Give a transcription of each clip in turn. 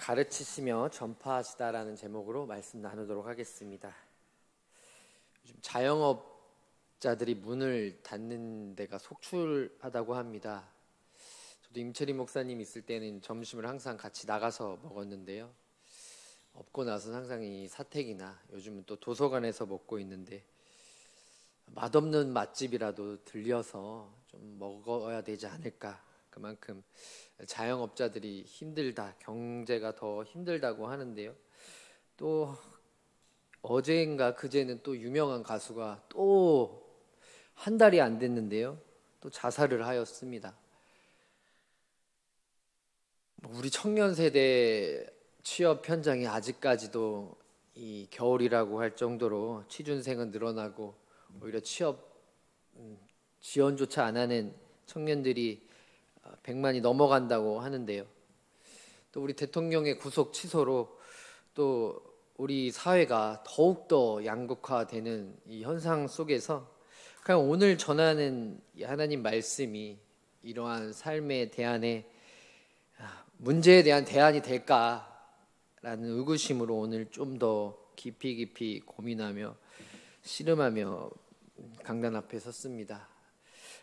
가르치시며 전파하시다라는 제목으로 말씀 나누도록 하겠습니다. 요즘 자영업자들이 문을 닫는 데가 속출하다고 합니다. 저도 임철희 목사님 있을 때는 점심을 항상 같이 나가서 먹었는데요. 없고 나서는 항상 이 사택이나 요즘은 또 도서관에서 먹고 있는데 맛없는 맛집이라도 들려서 좀 먹어야 되지 않을까. 그만큼 자영업자들이 힘들다, 경제가 더 힘들다고 하는데요. 또 어제인가 그제는 또 유명한 가수가 또 한 달이 안 됐는데요. 또 자살을 하였습니다. 우리 청년 세대 취업 현장이 아직까지도 이 겨울이라고 할 정도로 취준생은 늘어나고 오히려 취업 지원조차 안 하는 청년들이 100만이 넘어간다고 하는데요. 또 우리 대통령의 구속 취소로 또 우리 사회가 더욱더 양극화되는 이 현상 속에서 그냥 오늘 전하는 하나님 말씀이 이러한 삶의 대안에 문제에 대한 대안이 될까라는 의구심으로 오늘 좀 더 깊이 고민하며 씨름하며 강단 앞에 섰습니다.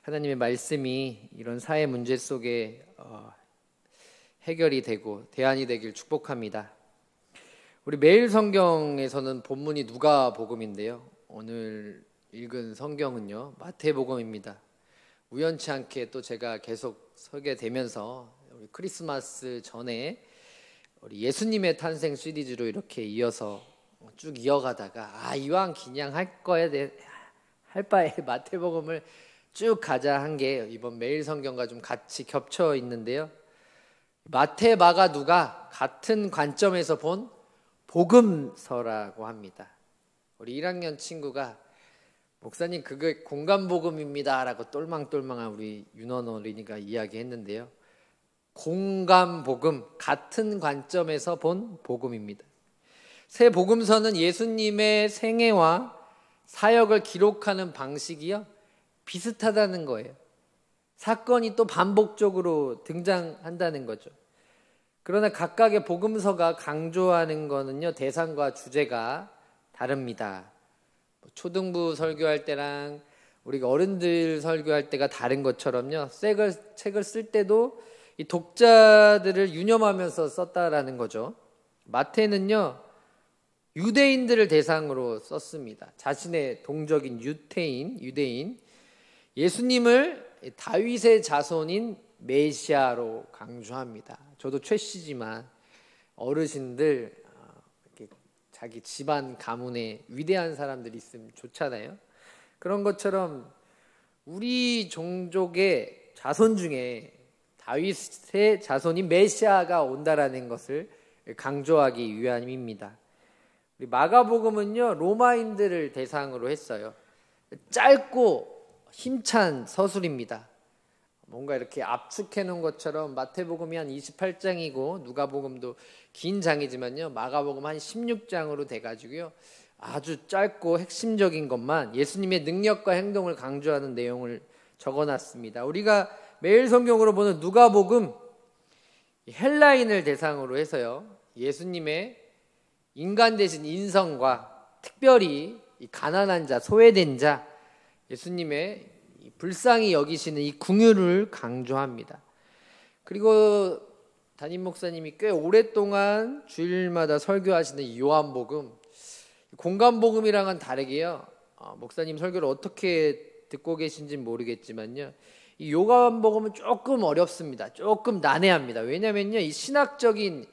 하나님의 말씀이 이런 사회 문제 속에 해결이 되고 대안이 되길 축복합니다. 우리 매일 성경에서는 본문이 누가복음인데요. 오늘 읽은 성경은요 마태복음입니다. 우연치 않게 또 제가 계속 서게 되면서 우리 크리스마스 전에 우리 예수님의 탄생 시리즈로 이렇게 이어서 쭉 이어가다가 이왕 그냥 할 바에 마태복음을 쭉 가자 한 게 이번 매일 성경과 좀 같이 겹쳐 있는데요. 마태, 마가, 누가 같은 관점에서 본 복음서라고 합니다. 우리 1학년 친구가 목사님 그게 공감복음입니다 라고 똘망똘망한 우리 윤원 어린이가 이야기했는데요. 공감복음, 같은 관점에서 본 복음입니다. 새 복음서는 예수님의 생애와 사역을 기록하는 방식이요 비슷하다는 거예요. 사건이 또 반복적으로 등장한다는 거죠. 그러나 각각의 복음서가 강조하는 거는요 대상과 주제가 다릅니다. 초등부 설교할 때랑 우리가 어른들 설교할 때가 다른 것처럼요 책을 쓸 때도 이 독자들을 유념하면서 썼다라는 거죠. 마태는요 유대인들을 대상으로 썼습니다. 자신의 동족인 유대인 예수님을 다윗의 자손인 메시아로 강조합니다. 저도 최씨지만 어르신들 이렇게 자기 집안 가문에 위대한 사람들이 있으면 좋잖아요. 그런 것처럼 우리 종족의 자손 중에 다윗의 자손인 메시아가 온다라는 것을 강조하기 위함입니다. 우리 마가복음은요 로마인들을 대상으로 했어요. 짧고 힘찬 서술입니다. 뭔가 이렇게 압축해 놓은 것처럼 마태복음이 한 28장이고 누가복음도 긴 장이지만요 마가복음 한 16장으로 돼가지고요 아주 짧고 핵심적인 것만 예수님의 능력과 행동을 강조하는 내용을 적어놨습니다. 우리가 매일 성경으로 보는 누가복음 헬라인을 대상으로 해서요 예수님의 인간 대신 인성과 특별히 이 가난한 자, 소외된 자 예수님의 불쌍히 여기시는 이 긍휼을 강조합니다. 그리고 담임 목사님이 꽤 오랫동안 주일마다 설교하시는 요한복음 공감복음이랑은 다르게요 목사님 설교를 어떻게 듣고 계신지는 모르겠지만요 이 요한복음은 조금 어렵습니다. 조금 난해합니다. 왜냐면요 이 신학적인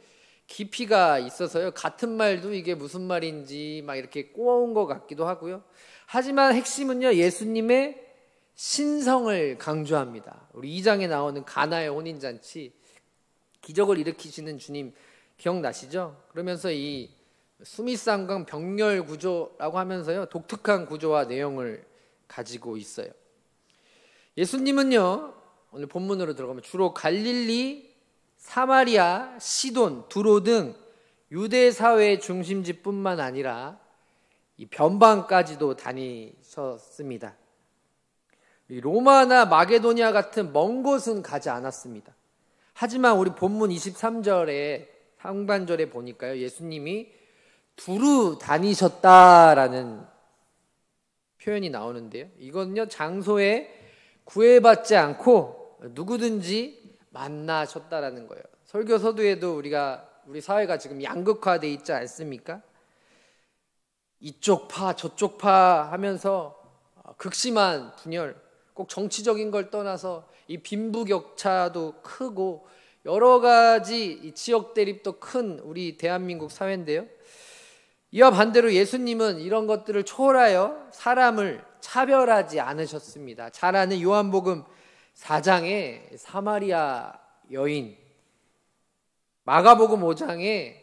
깊이가 있어서요 같은 말도 이게 무슨 말인지 막 이렇게 꼬아온 것 같기도 하고요. 하지만 핵심은요 예수님의 신성을 강조합니다. 우리 2장에 나오는 가나의 혼인잔치 기적을 일으키시는 주님 기억나시죠? 그러면서 이 수미상강 병렬 구조라고 하면서요 독특한 구조와 내용을 가지고 있어요. 예수님은요 오늘 본문으로 들어가면 주로 갈릴리, 사마리아, 시돈, 두로 등 유대 사회의 중심지뿐만 아니라 이 변방까지도 다니셨습니다. 로마나 마게도니아 같은 먼 곳은 가지 않았습니다. 하지만 우리 본문 23절에 상반절에 보니까요, 예수님이 두루 다니셨다라는 표현이 나오는데요. 이건요, 장소에 구애받지 않고 누구든지 만나셨다라는 거예요. 설교 서두에도 우리 사회가 지금 양극화돼 있지 않습니까? 이쪽 파 저쪽 파 하면서 극심한 분열, 꼭 정치적인 걸 떠나서 이 빈부격차도 크고 여러 가지 이 지역 대립도 큰 우리 대한민국 사회인데요. 이와 반대로 예수님은 이런 것들을 초월하여 사람을 차별하지 않으셨습니다. 잘 아는 요한복음 4장에 사마리아 여인, 마가복음 5장에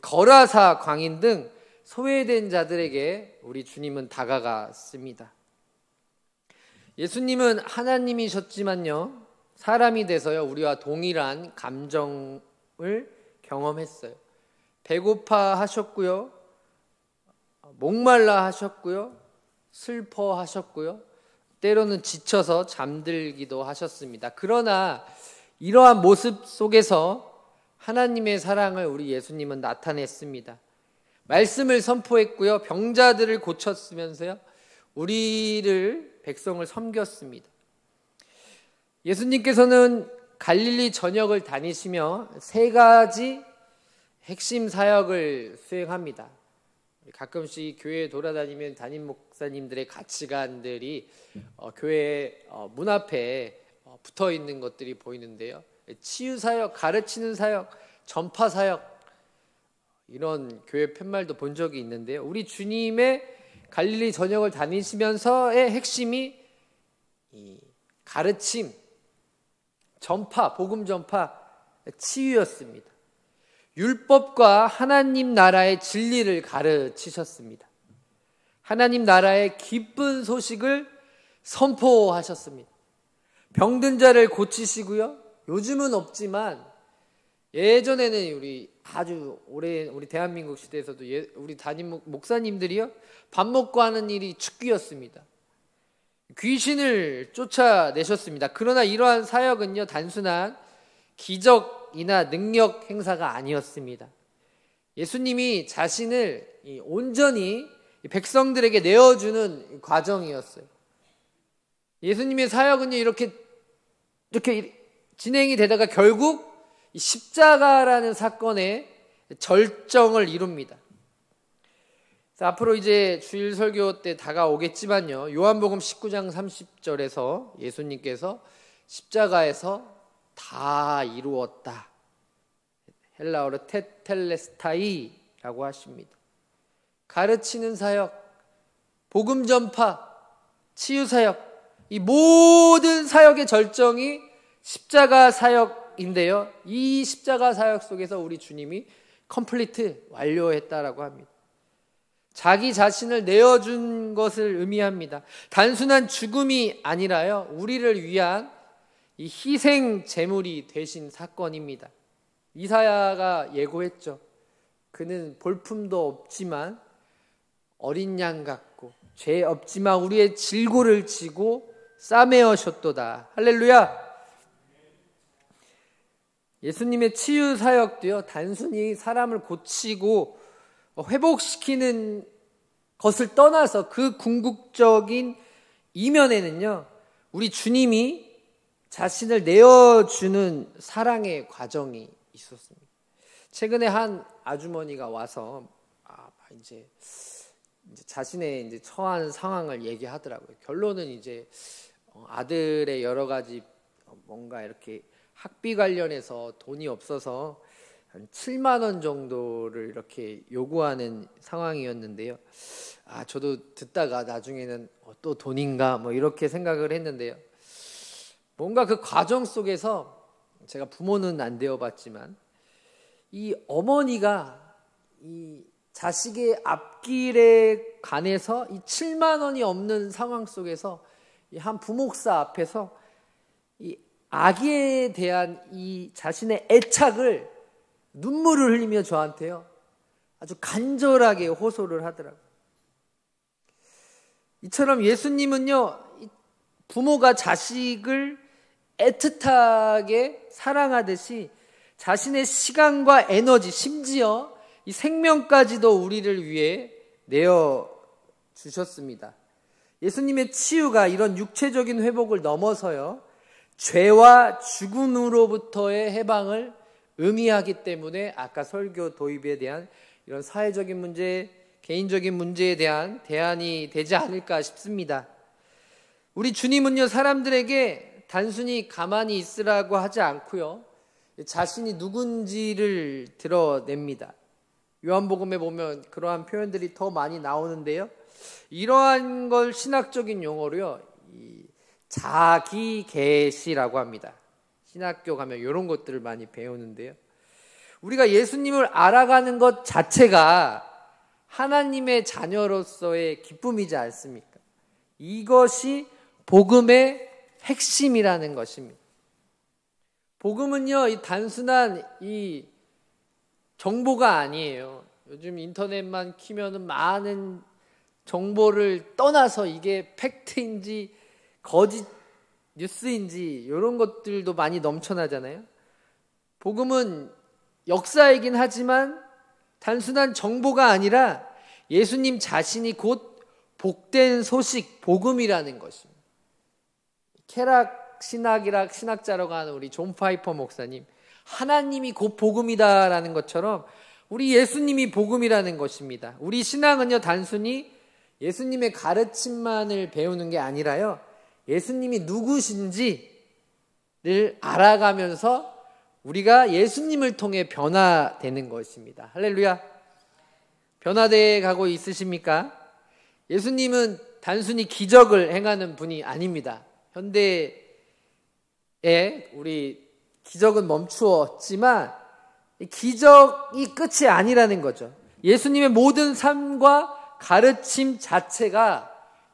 거라사 광인 등 소외된 자들에게 우리 주님은 다가갔습니다. 예수님은 하나님이셨지만요, 사람이 돼서요, 우리와 동일한 감정을 경험했어요. 배고파 하셨고요, 목말라 하셨고요, 슬퍼하셨고요, 때로는 지쳐서 잠들기도 하셨습니다. 그러나 이러한 모습 속에서 하나님의 사랑을 우리 예수님은 나타냈습니다. 말씀을 선포했고요, 병자들을 고쳤으면서요, 우리를 백성을 섬겼습니다. 예수님께서는 갈릴리 전역을 다니시며 3가지 핵심 사역을 수행합니다. 가끔씩 교회에 돌아다니면 담임 목사님들의 가치관들이 교회 문 앞에 붙어 있는 것들이 보이는데요. 치유 사역, 가르치는 사역, 전파 사역, 이런 교회 팻말도 본 적이 있는데요. 우리 주님의 갈릴리 전역을 다니시면서의 핵심이 이 가르침, 전파, 복음 전파, 치유였습니다. 율법과 하나님 나라의 진리를 가르치셨습니다. 하나님 나라의 기쁜 소식을 선포하셨습니다. 병든 자를 고치시고요, 요즘은 없지만 예전에는 우리 아주 오래 우리 대한민국 시대에서도 우리 담임 목사님들이요, 밥 먹고 하는 일이 축기였습니다. 귀신을 쫓아내셨습니다. 그러나 이러한 사역은요, 단순한 기적이나 능력 행사가 아니었습니다. 예수님이 자신을 온전히 백성들에게 내어주는 과정이었어요. 예수님의 사역은요, 이렇게 진행이 되다가 결국 이 십자가라는 사건의 절정을 이룹니다. 앞으로 이제 주일 설교 때 다가오겠지만요, 요한복음 19장 30절에서 예수님께서 십자가에서 다 이루었다, 헬라어로 테텔레스타이라고 하십니다. 가르치는 사역, 복음 전파, 치유 사역, 이 모든 사역의 절정이 십자가 사역인데요, 이 십자가 사역 속에서 우리 주님이 컴플리트, 완료했다라고 합니다. 자기 자신을 내어준 것을 의미합니다. 단순한 죽음이 아니라요, 우리를 위한 이 희생 제물이 되신 사건입니다. 이사야가 예고했죠. 그는 볼품도 없지만 어린 양 같고 죄 없지만 우리의 질고를 지고 싸매어셨도다. 할렐루야. 예수님의 치유 사역도요, 단순히 사람을 고치고 회복시키는 것을 떠나서 그 궁극적인 이면에는요, 우리 주님이 자신을 내어주는 사랑의 과정이 있었습니다. 최근에 한 아주머니가 와서 이제 자신의 이제 처한 상황을 얘기하더라고요. 결론은 이제 아들의 여러 가지 뭔가 이렇게 학비 관련해서 돈이 없어서 한 7만 원 정도를 이렇게 요구하는 상황이었는데요. 저도 듣다가 나중에는 또 돈인가 뭐 이렇게 생각을 했는데요. 뭔가 그 과정 속에서 제가 부모는 안 되어봤지만 이 어머니가 이 자식의 앞길에 관해서 이 7만 원이 없는 상황 속에서 이 한 부목사 앞에서 이 아기에 대한 이 자신의 애착을 눈물을 흘리며 저한테요, 아주 간절하게 호소를 하더라고요. 이처럼 예수님은요, 부모가 자식을 애틋하게 사랑하듯이 자신의 시간과 에너지, 심지어 이 생명까지도 우리를 위해 내어 주셨습니다. 예수님의 치유가 이런 육체적인 회복을 넘어서요, 죄와 죽음으로부터의 해방을 의미하기 때문에 아까 설교 도입에 대한 이런 사회적인 문제, 개인적인 문제에 대한 대안이 되지 않을까 싶습니다. 우리 주님은요, 사람들에게 단순히 가만히 있으라고 하지 않고요, 자신이 누군지를 드러냅니다. 요한복음에 보면 그러한 표현들이 더 많이 나오는데요, 이러한 걸 신학적인 용어로요, 자기 계시라고 합니다. 신학교 가면 이런 것들을 많이 배우는데요, 우리가 예수님을 알아가는 것 자체가 하나님의 자녀로서의 기쁨이지 않습니까? 이것이 복음의 핵심이라는 것입니다. 복음은요, 이 단순한 이 정보가 아니에요. 요즘 인터넷만 키면은 많은 정보를 떠나서 이게 팩트인지 거짓 뉴스인지 이런 것들도 많이 넘쳐나잖아요. 복음은 역사이긴 하지만 단순한 정보가 아니라 예수님 자신이 곧 복된 소식, 복음이라는 것입니다. 쾌락 신학자라고 하는 우리 존 파이퍼 목사님, 하나님이 곧 복음이다라는 것처럼 우리 예수님이 복음이라는 것입니다. 우리 신앙은요, 단순히 예수님의 가르침만을 배우는 게 아니라요, 예수님이 누구신지를 알아가면서 우리가 예수님을 통해 변화되는 것입니다. 할렐루야. 변화되어 가고 있으십니까? 예수님은 단순히 기적을 행하는 분이 아닙니다. 현대에 우리 기적은 멈추었지만 기적이 끝이 아니라는 거죠. 예수님의 모든 삶과 가르침 자체가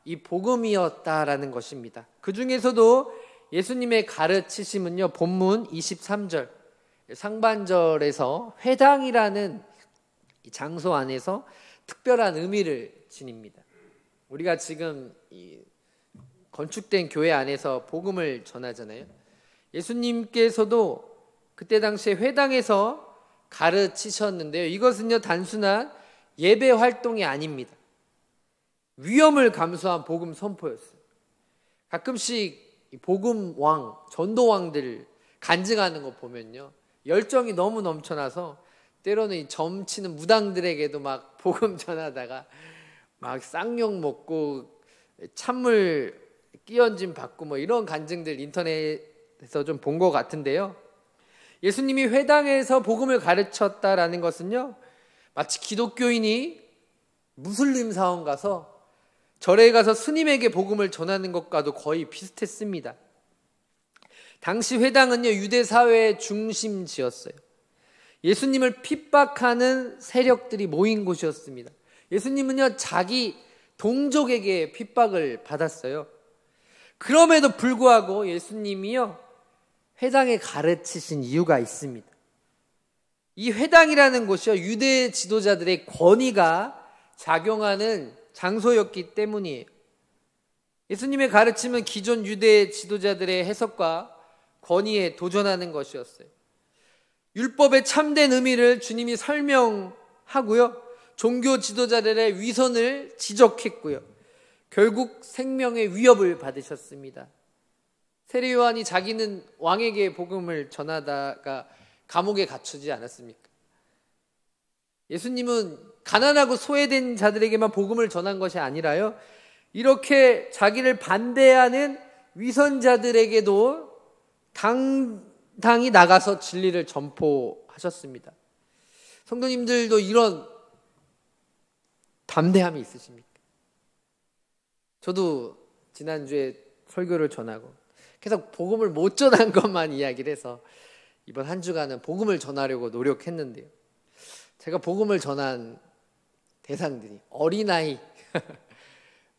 이 복음이었다라는 것입니다. 그 중에서도 예수님의 가르치심은요, 본문 23절 상반절에서 회당이라는 이 장소 안에서 특별한 의미를 지닙니다. 우리가 지금 이 건축된 교회 안에서 복음을 전하잖아요. 예수님께서도 그때 당시에 회당에서 가르치셨는데요, 이것은요, 단순한 예배 활동이 아닙니다. 위험을 감수한 복음 선포였어요. 가끔씩 복음 왕, 전도왕들 간증하는 거 보면요, 열정이 너무 넘쳐나서 때로는 이 점치는 무당들에게도 막 복음 전하다가 막 쌍욕 먹고 찬물 끼얹음 받고 뭐 이런 간증들 인터넷에서 좀 본 것 같은데요, 예수님이 회당에서 복음을 가르쳤다라는 것은요, 마치 기독교인이 무슬림 사원 가서 절에 가서 스님에게 복음을 전하는 것과도 거의 비슷했습니다. 당시 회당은요, 유대 사회의 중심지였어요. 예수님을 핍박하는 세력들이 모인 곳이었습니다. 예수님은요, 자기 동족에게 핍박을 받았어요. 그럼에도 불구하고 예수님이요, 회당에 가르치신 이유가 있습니다. 이 회당이라는 곳이요, 유대 지도자들의 권위가 작용하는 장소였기 때문이에요. 예수님의 가르침은 기존 유대 지도자들의 해석과 권위에 도전하는 것이었어요. 율법의 참된 의미를 주님이 설명하고요, 종교 지도자들의 위선을 지적했고요, 결국 생명의 위협을 받으셨습니다. 세례 요한이 자기는 왕에게 복음을 전하다가 감옥에 갇히지 않았습니까? 예수님은 가난하고 소외된 자들에게만 복음을 전한 것이 아니라요, 이렇게 자기를 반대하는 위선자들에게도 당당히 나가서 진리를 전포하셨습니다. 성도님들도 이런 담대함이 있으십니까? 저도 지난주에 설교를 전하고 계속 복음을 못 전한 것만 이야기를 해서 이번 한 주간은 복음을 전하려고 노력했는데요, 제가 복음을 전한 대상들이 어린아이,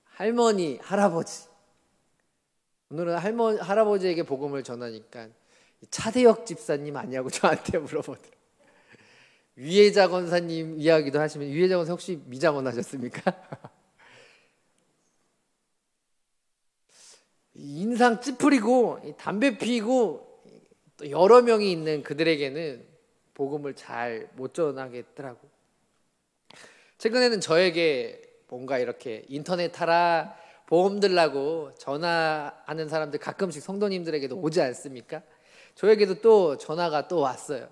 할머니, 할아버지. 오늘은 할아버지에게 복음을 전하니까 차대역 집사님 아니냐고 저한테 물어보더라고요. 위혜자 권사님 이야기도 하시면, 위혜자 권사 혹시 미장원 하셨습니까? 인상 찌푸리고 담배 피고 또 여러 명이 있는 그들에게는 복음을 잘 못 전하겠더라고. 최근에는 저에게 뭔가 이렇게 인터넷 하라, 보험 들라고 전화하는 사람들 가끔씩 성도님들에게도 오지 않습니까? 저에게도 또 전화가 또 왔어요.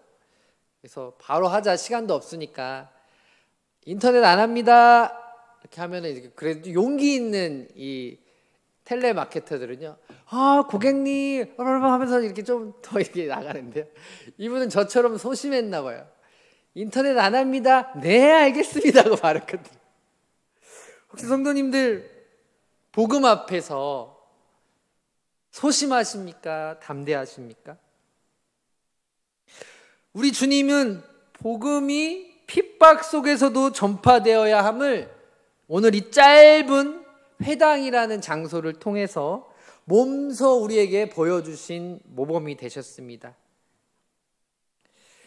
그래서 바로 하자, 시간도 없으니까 인터넷 안 합니다 이렇게 하면은, 그래도 용기 있는 이 텔레마케터들은요, 고객님 하면서 이렇게 좀 더 이렇게 나가는데요, 이분은 저처럼 소심했나 봐요. 인터넷 안 합니다. 네, 알겠습니다 하고 말했거든요. 혹시 성도님들 복음 앞에서 소심하십니까? 담대하십니까? 우리 주님은 복음이 핍박 속에서도 전파되어야 함을 오늘 이 짧은 회당이라는 장소를 통해서 몸소 우리에게 보여주신 모범이 되셨습니다.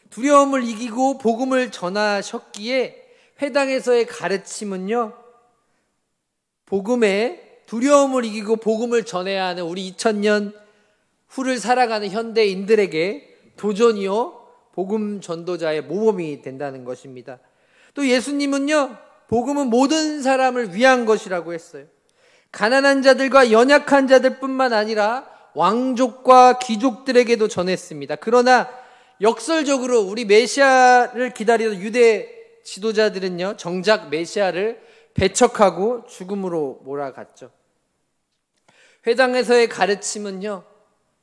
두려움을 이기고 복음을 전하셨기에 회당에서의 가르침은요, 복음에 두려움을 이기고 복음을 전해야 하는 우리 2000년 후를 살아가는 현대인들에게 도전이요, 복음 전도자의 모범이 된다는 것입니다. 또 예수님은요, 복음은 모든 사람을 위한 것이라고 했어요. 가난한 자들과 연약한 자들뿐만 아니라 왕족과 귀족들에게도 전했습니다. 그러나 역설적으로 우리 메시아를 기다리던 유대 지도자들은요, 정작 메시아를 배척하고 죽음으로 몰아갔죠. 회당에서의 가르침은요,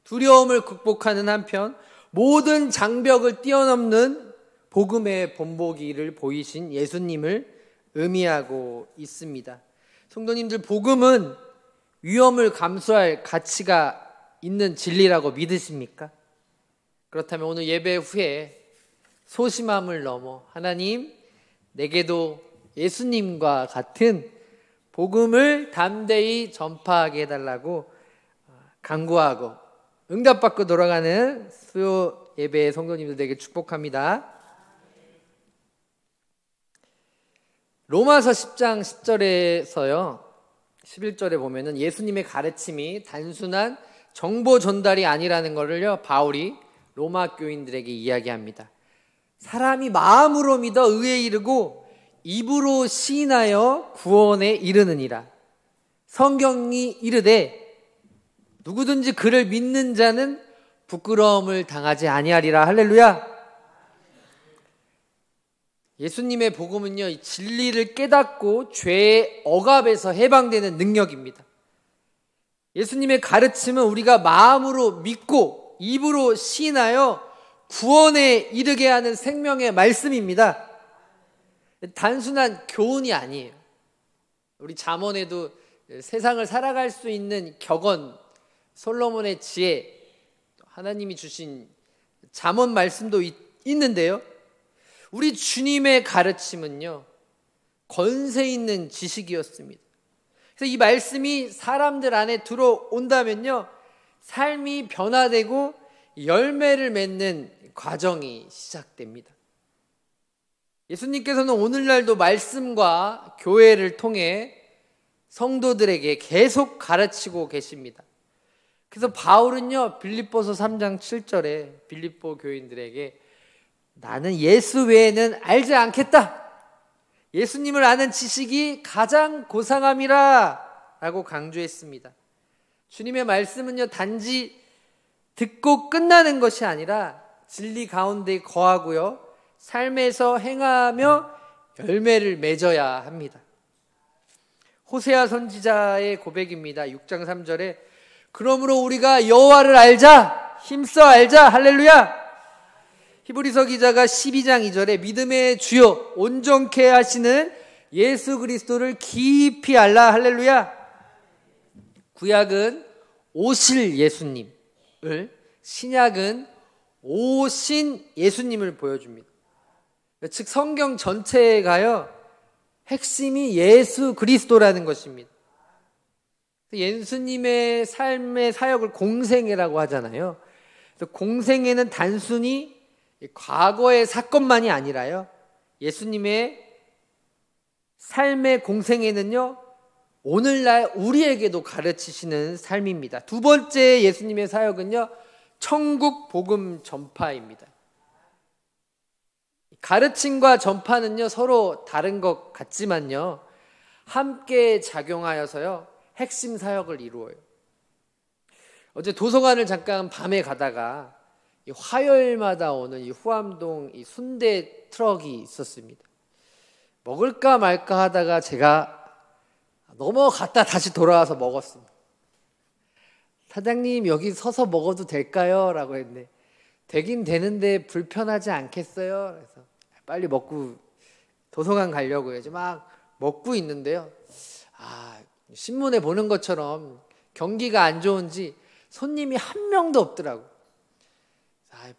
두려움을 극복하는 한편 모든 장벽을 뛰어넘는 복음의 본보기를 보이신 예수님을 의미하고 있습니다. 성도님들, 복음은 위험을 감수할 가치가 있는 진리라고 믿으십니까? 그렇다면 오늘 예배 후에 소심함을 넘어 하나님, 내게도 예수님과 같은 복음을 담대히 전파하게 해달라고 간구하고 응답받고 돌아가는 수요 예배의 성도님들에게 축복합니다. 로마서 10장 10절에서요 11절에 보면은 예수님의 가르침이 단순한 정보 전달이 아니라는 것을요 바울이 로마 교인들에게 이야기합니다. 사람이 마음으로 믿어 의에 이르고 입으로 시인하여 구원에 이르느니라. 성경이 이르되 누구든지 그를 믿는 자는 부끄러움을 당하지 아니하리라. 할렐루야. 예수님의 복음은요, 진리를 깨닫고 죄의 억압에서 해방되는 능력입니다. 예수님의 가르침은 우리가 마음으로 믿고 입으로 시인하여 구원에 이르게 하는 생명의 말씀입니다. 단순한 교훈이 아니에요. 우리 잠언에도 세상을 살아갈 수 있는 격언, 솔로몬의 지혜, 하나님이 주신 잠언 말씀도 있는데요, 우리 주님의 가르침은요 권세 있는 지식이었습니다. 그래서 이 말씀이 사람들 안에 들어온다면요 삶이 변화되고 열매를 맺는 과정이 시작됩니다. 예수님께서는 오늘날도 말씀과 교회를 통해 성도들에게 계속 가르치고 계십니다. 그래서 바울은요 빌립보서 3장 7절에 빌립보 교인들에게 나는 예수 외에는 알지 않겠다. 예수님을 아는 지식이 가장 고상함이라 라고 강조했습니다. 주님의 말씀은요 단지 듣고 끝나는 것이 아니라 진리 가운데 거하고요 삶에서 행하며 열매를 맺어야 합니다. 호세아 선지자의 고백입니다. 6장 3절에 그러므로 우리가 여호와를 알자, 힘써 알자. 할렐루야. 히브리서 기자가 12장 2절에 믿음의 주요 온전케 하시는 예수 그리스도를 깊이 알라. 할렐루야. 구약은 오실 예수님을, 신약은 오신 예수님을 보여줍니다. 즉 성경 전체가요 핵심이 예수 그리스도라는 것입니다. 예수님의 삶의 사역을 공생애라고 하잖아요. 그래서 공생애는 단순히 과거의 사건만이 아니라요 예수님의 삶의 공생애는요 오늘날 우리에게도 가르치시는 삶입니다. 두 번째 예수님의 사역은요 천국 복음 전파입니다. 가르침과 전파는요, 서로 다른 것 같지만요, 함께 작용하여서요, 핵심 사역을 이루어요. 어제 도서관을 잠깐 밤에 가다가 이 화요일마다 오는 이 후암동 이 순대 트럭이 있었습니다. 먹을까 말까 하다가 제가 넘어갔다 다시 돌아와서 먹었습니다. 사장님, 여기 서서 먹어도 될까요? 라고 했는데, 되긴 되는데 불편하지 않겠어요? 그래서 빨리 먹고 도서관 가려고 해야지 막 먹고 있는데요. 신문에 보는 것처럼 경기가 안 좋은지 손님이 한 명도 없더라고요.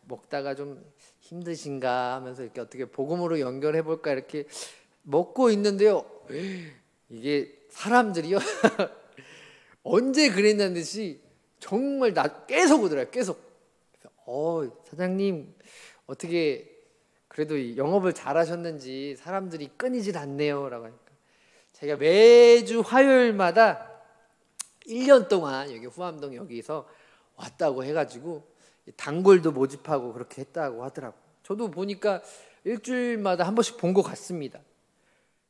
먹다가 좀 힘드신가 하면서 이렇게 어떻게 복음으로 연결해 볼까 이렇게 먹고 있는데요. 이게 사람들이요. 언제 그랬냐는 듯이 정말 계속 오더라고요. 계속. 사장님 어떻게 그래도 영업을 잘하셨는지 사람들이 끊이질 않네요. 라고 하니까 제가 매주 화요일마다 1년 동안 여기 후암동 여기서 왔다고 해가지고 단골도 모집하고 그렇게 했다고 하더라고요. 저도 보니까 일주일마다 한 번씩 본 것 같습니다.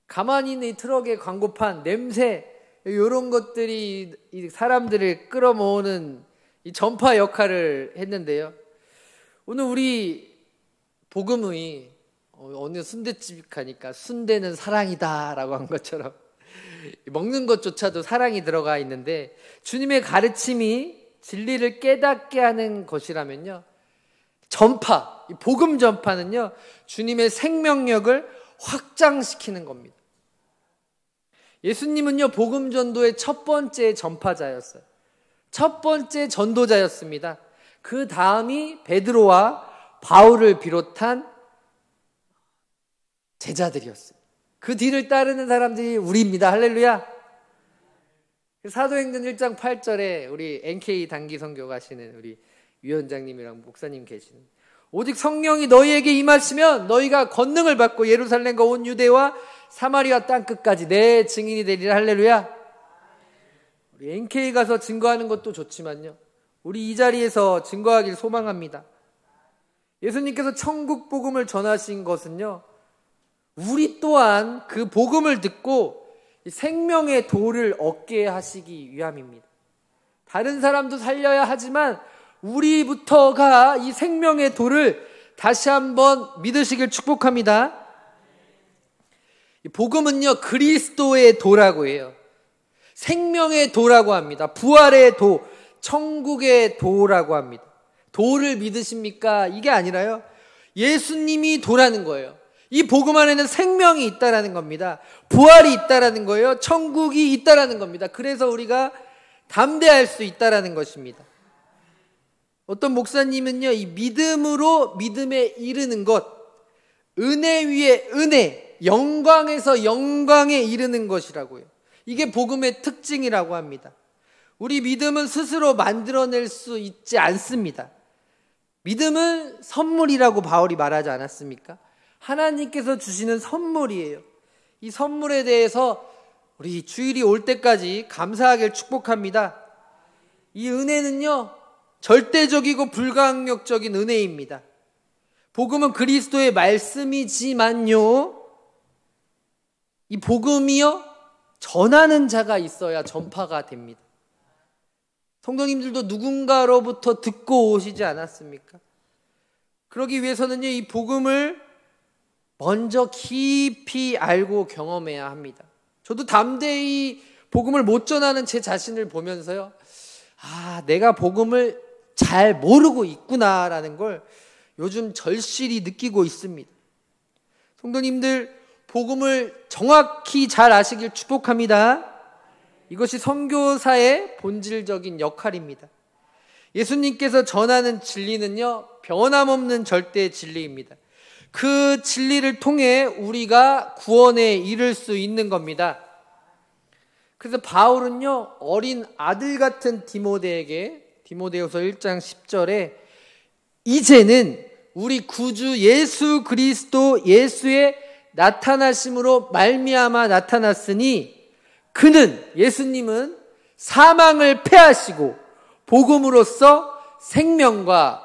가만히 있는 이 트럭의 광고판, 냄새, 이런 것들이 이 사람들을 끌어모으는 이 전파 역할을 했는데요. 오늘 우리 복음의 어느 순대집 가니까 순대는 사랑이다 라고 한 것처럼 먹는 것조차도 사랑이 들어가 있는데, 주님의 가르침이 진리를 깨닫게 하는 것이라면요, 전파, 이 복음 전파는요, 주님의 생명력을 확장시키는 겁니다. 예수님은요, 복음 전도의 첫 번째 전파자였어요. 첫 번째 전도자였습니다. 그 다음이 베드로와 바울을 비롯한 제자들이었어요. 그 뒤를 따르는 사람들이 우리입니다. 할렐루야. 사도행전 1장 8절에 우리 NK 단기 선교 가시는 우리 위원장님이랑 목사님 계시는, 오직 성령이 너희에게 임하시면 너희가 권능을 받고 예루살렘과 온 유대와 사마리아 땅끝까지 내 증인이 되리라. 할렐루야. 우리 NK 가서 증거하는 것도 좋지만요, 우리 이 자리에서 증거하길 소망합니다. 예수님께서 천국 복음을 전하신 것은요, 우리 또한 그 복음을 듣고 생명의 도를 얻게 하시기 위함입니다. 다른 사람도 살려야 하지만 우리부터가 이 생명의 도를 다시 한번 믿으시길 축복합니다. 이 복음은요, 그리스도의 도라고 해요. 생명의 도라고 합니다. 부활의 도, 천국의 도라고 합니다. 도를 믿으십니까? 이게 아니라요, 예수님이 도라는 거예요. 이 복음 안에는 생명이 있다라는 겁니다. 부활이 있다라는 거예요. 천국이 있다라는 겁니다. 그래서 우리가 담대할 수 있다라는 것입니다. 어떤 목사님은요, 이 믿음으로 믿음에 이르는 것, 은혜 위에 은혜, 영광에서 영광에 이르는 것이라고요. 이게 복음의 특징이라고 합니다. 우리 믿음은 스스로 만들어낼 수 있지 않습니다. 믿음은 선물이라고 바울이 말하지 않았습니까? 하나님께서 주시는 선물이에요. 이 선물에 대해서 우리 주일이 올 때까지 감사하길 축복합니다. 이 은혜는요, 절대적이고 불가항력적인 은혜입니다. 복음은 그리스도의 말씀이지만요, 이 복음이요, 전하는 자가 있어야 전파가 됩니다. 성도님들도 누군가로부터 듣고 오시지 않았습니까? 그러기 위해서는요, 이 복음을 먼저 깊이 알고 경험해야 합니다. 저도 담대히 복음을 못 전하는 제 자신을 보면서요, 내가 복음을 잘 모르고 있구나라는 걸 요즘 절실히 느끼고 있습니다. 성도님들, 복음을 정확히 잘 아시길 축복합니다. 이것이 선교사의 본질적인 역할입니다. 예수님께서 전하는 진리는요, 변함없는 절대 진리입니다. 그 진리를 통해 우리가 구원에 이를 수 있는 겁니다. 그래서 바울은요, 어린 아들 같은 디모데에게 디모데후서 1장 10절에 이제는 우리 구주 예수 그리스도 예수의 나타나심으로 말미암아 나타났으니 그는, 예수님은 사망을 패하시고 복음으로써 생명과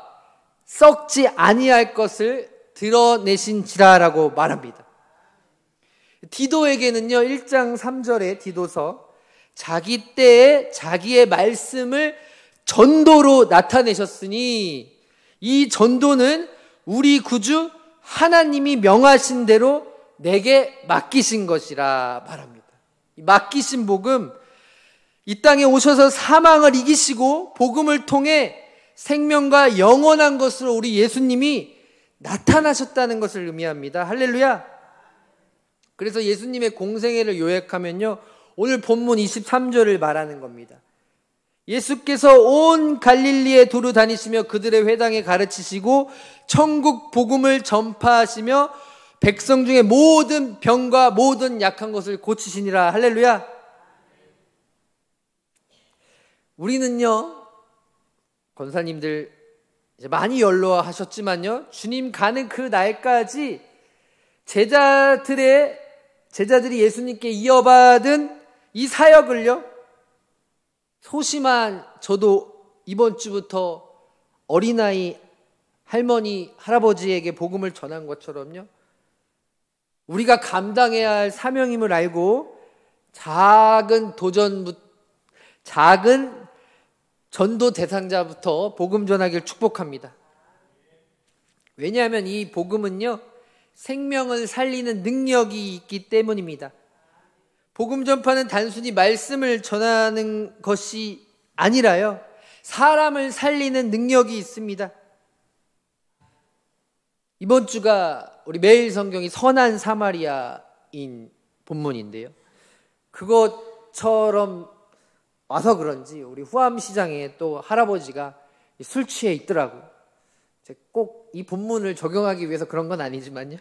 썩지 아니할 것을 드러내신지라라고 말합니다. 디도에게는요, 1장 3절에 디도서, 자기 때에 자기의 말씀을 전도로 나타내셨으니 이 전도는 우리 구주 하나님이 명하신 대로 내게 맡기신 것이라 말합니다. 맡기신 복음, 이 땅에 오셔서 사망을 이기시고 복음을 통해 생명과 영원한 것으로 우리 예수님이 나타나셨다는 것을 의미합니다. 할렐루야. 그래서 예수님의 공생애를 요약하면요, 오늘 본문 23절을 말하는 겁니다. 예수께서 온 갈릴리에 두루 다니시며 그들의 회당에 가르치시고 천국 복음을 전파하시며 백성 중에 모든 병과 모든 약한 것을 고치시니라. 할렐루야. 우리는요, 권사님들 이제 많이 연로하셨지만요, 주님 가는 그 날까지 제자들이 예수님께 이어받은 이 사역을요, 소심한 저도 이번 주부터 어린아이 할머니 할아버지에게 복음을 전한 것처럼요, 우리가 감당해야 할 사명임을 알고 작은 전도 대상자부터 복음 전하기를 축복합니다. 왜냐하면 이 복음은요, 생명을 살리는 능력이 있기 때문입니다. 복음 전파는 단순히 말씀을 전하는 것이 아니라요, 사람을 살리는 능력이 있습니다. 이번 주가 우리 매일 성경이 선한 사마리아인 본문인데요, 그것처럼 와서 그런지 우리 후암시장에 또 할아버지가 술 취해 있더라고요. 꼭 이 본문을 적용하기 위해서 그런 건 아니지만요,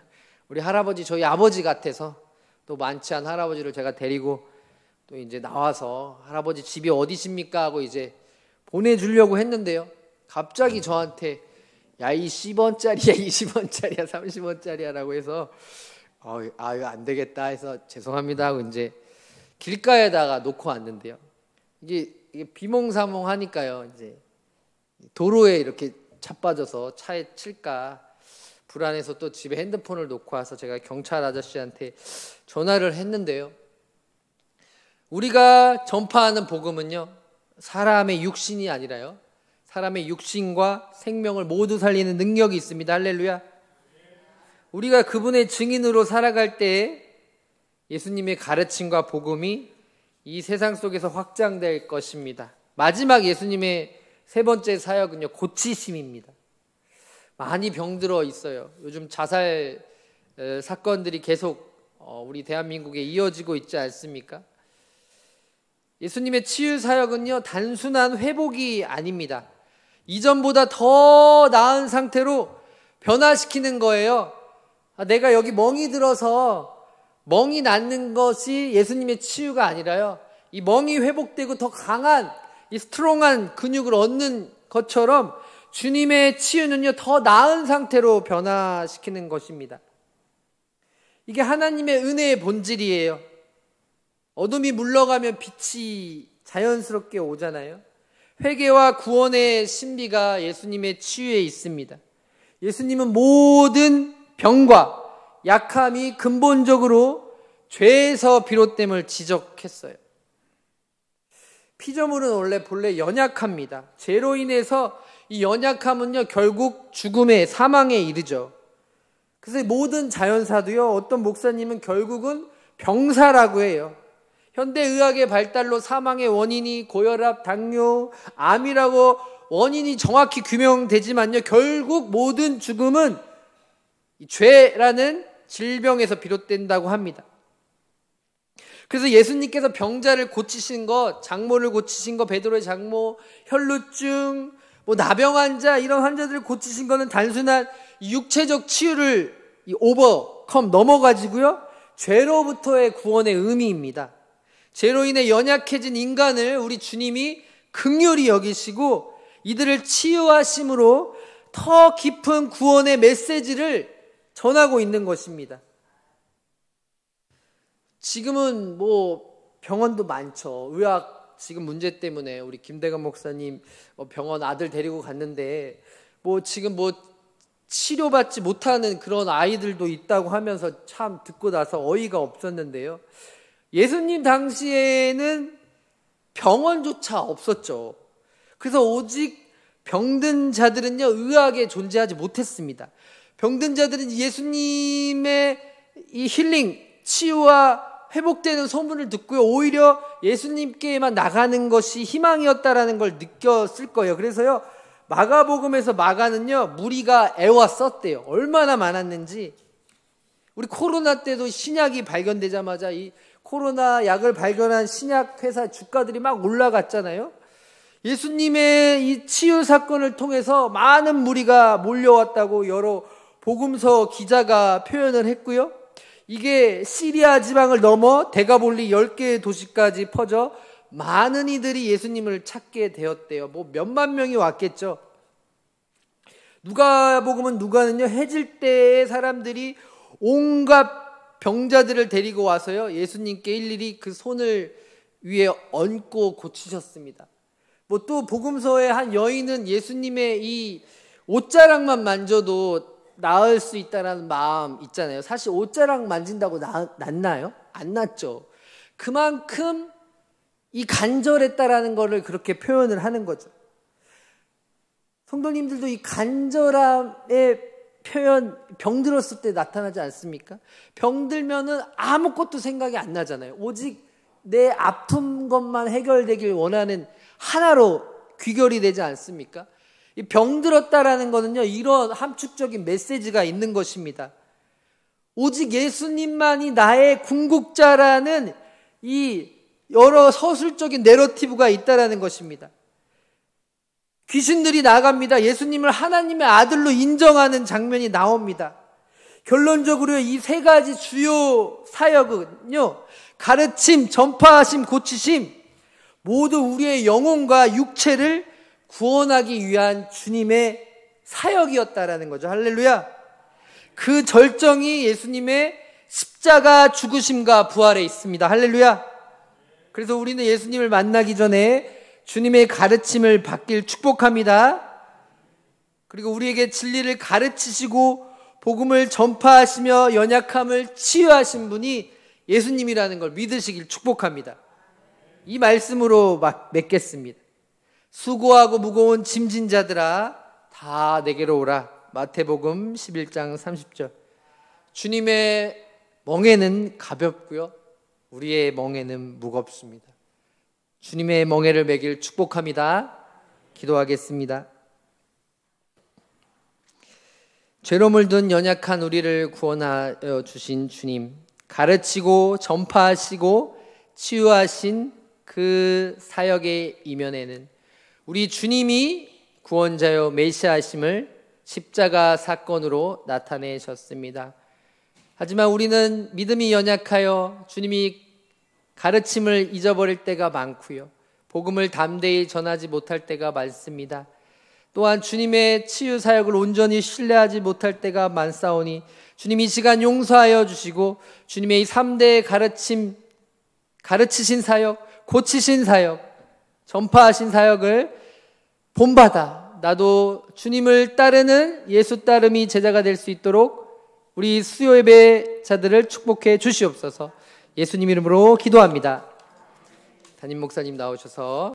우리 할아버지 저희 아버지 같아서 또 많지 않은 할아버지를 제가 데리고 또 이제 나와서 할아버지 집이 어디십니까 하고 이제 보내주려고 했는데요, 갑자기 저한테 야, 이 10원짜리야 20원짜리야 30원짜리야 라고 해서 이거 안 되겠다 해서 죄송합니다 하고 이제 길가에다가 놓고 왔는데요, 이게 비몽사몽 하니까요, 이제 도로에 이렇게 자빠져서 차에 칠까 불안해서 또 집에 핸드폰을 놓고 와서 제가 경찰 아저씨한테 전화를 했는데요, 우리가 전파하는 복음은요, 사람의 육신이 아니라요, 사람의 육신과 생명을 모두 살리는 능력이 있습니다. 할렐루야. 우리가 그분의 증인으로 살아갈 때에 예수님의 가르침과 복음이 이 세상 속에서 확장될 것입니다. 마지막 예수님의 세 번째 사역은요, 고치심입니다. 많이 병들어 있어요. 요즘 자살 사건들이 계속 우리 대한민국에 이어지고 있지 않습니까? 예수님의 치유 사역은요, 단순한 회복이 아닙니다. 이전보다 더 나은 상태로 변화시키는 거예요. 내가 여기 멍이 들어서 멍이 낫는 것이 예수님의 치유가 아니라요, 이 멍이 회복되고 더 강한 이 스트롱한 근육을 얻는 것처럼 주님의 치유는요, 더 나은 상태로 변화시키는 것입니다. 이게 하나님의 은혜의 본질이에요. 어둠이 물러가면 빛이 자연스럽게 오잖아요. 회개와 구원의 신비가 예수님의 치유에 있습니다. 예수님은 모든 병과 약함이 근본적으로 죄에서 비롯됨을 지적했어요. 피조물은 원래 본래 연약합니다. 죄로 인해서 이 연약함은요, 결국 죽음에, 사망에 이르죠. 그래서 모든 자연사도요, 어떤 목사님은 결국은 병사라고 해요. 현대의학의 발달로 사망의 원인이 고혈압, 당뇨, 암이라고 원인이 정확히 규명되지만요, 결국 모든 죽음은 이 죄라는 질병에서 비롯된다고 합니다. 그래서 예수님께서 병자를 고치신 것, 장모를 고치신 것, 베드로의 장모, 혈루증, 나병 환자, 이런 환자들을 고치신 거는 단순한 육체적 치유를 넘어가지고요, 죄로부터의 구원의 의미입니다. 죄로 인해 연약해진 인간을 우리 주님이 긍휼히 여기시고 이들을 치유하심으로 더 깊은 구원의 메시지를 전하고 있는 것입니다. 지금은 병원도 많죠. 의학 지금 문제 때문에 우리 김대건 목사님 병원 아들 데리고 갔는데 지금 치료받지 못하는 그런 아이들도 있다고 하면서 참 듣고 나서 어이가 없었는데요. 예수님 당시에는 병원조차 없었죠. 그래서 오직 병든 자들은요, 의학에 존재하지 못했습니다. 병든 자들은 예수님의 이 힐링, 치유와 회복되는 소문을 듣고요, 오히려 예수님께만 나가는 것이 희망이었다라는 걸 느꼈을 거예요. 그래서요, 마가복음에서 마가는요, 무리가 애왔었대요. 얼마나 많았는지. 우리 코로나 때도 신약이 발견되자마자 이 코로나 약을 발견한 신약 회사 주가들이 막 올라갔잖아요. 예수님의 이 치유 사건을 통해서 많은 무리가 몰려왔다고 여러 복음서 기자가 표현을 했고요. 이게 시리아 지방을 넘어 데가볼리 10개의 도시까지 퍼져 많은 이들이 예수님을 찾게 되었대요. 뭐 몇만 명이 왔겠죠. 누가복음은 누가는요, 해질 때의 사람들이 온갖 병자들을 데리고 와서요, 예수님께 일일이 그 손을 위에 얹고 고치셨습니다. 뭐 또 복음서의 한 여인은 예수님의 이 옷자락만 만져도 나을 수 있다는 마음 있잖아요. 사실 옷자락 만진다고 낫나요? 안 낫죠. 그만큼 이 간절했다라는 것을 그렇게 표현을 하는 거죠. 성도님들도 이 간절함의 표현, 병들었을 때 나타나지 않습니까? 병들면은 아무것도 생각이 안 나잖아요. 오직 내 아픈 것만 해결되길 원하는 하나로 귀결이 되지 않습니까? 이 병들었다라는 거는요, 이런 함축적인 메시지가 있는 것입니다. 오직 예수님만이 나의 궁극자라는 이 여러 서술적인 내러티브가 있다라는 것입니다. 귀신들이 나갑니다. 예수님을 하나님의 아들로 인정하는 장면이 나옵니다. 결론적으로 이 세 가지 주요 사역은요, 가르침, 전파하심, 고치심, 모두 우리의 영혼과 육체를 구원하기 위한 주님의 사역이었다라는 거죠. 할렐루야. 그 절정이 예수님의 십자가 죽으심과 부활에 있습니다. 할렐루야. 그래서 우리는 예수님을 만나기 전에 주님의 가르침을 받길 축복합니다. 그리고 우리에게 진리를 가르치시고 복음을 전파하시며 연약함을 치유하신 분이 예수님이라는 걸 믿으시길 축복합니다. 이 말씀으로 맺겠습니다. 수고하고 무거운 짐진 자들아 다 내게로 오라. 마태복음 11장 30절. 주님의 멍에는 가볍고요, 우리의 멍에는 무겁습니다. 주님의 멍에를 매길 축복합니다. 기도하겠습니다. 죄로 물든 연약한 우리를 구원하여 주신 주님, 가르치고 전파하시고 치유하신 그 사역의 이면에는 우리 주님이 구원자요 메시아심을 십자가 사건으로 나타내셨습니다. 하지만 우리는 믿음이 연약하여 주님이 가르침을 잊어버릴 때가 많고요, 복음을 담대히 전하지 못할 때가 많습니다. 또한 주님의 치유 사역을 온전히 신뢰하지 못할 때가 많사오니 주님 이 시간 용서하여 주시고 주님의 이 3대 가르치신 사역, 고치신 사역, 전파하신 사역을 본받아 나도 주님을 따르는 예수 따름이 제자가 될 수 있도록 우리 수요 예배자들을 축복해 주시옵소서. 예수님 이름으로 기도합니다. 담임 목사님 나오셔서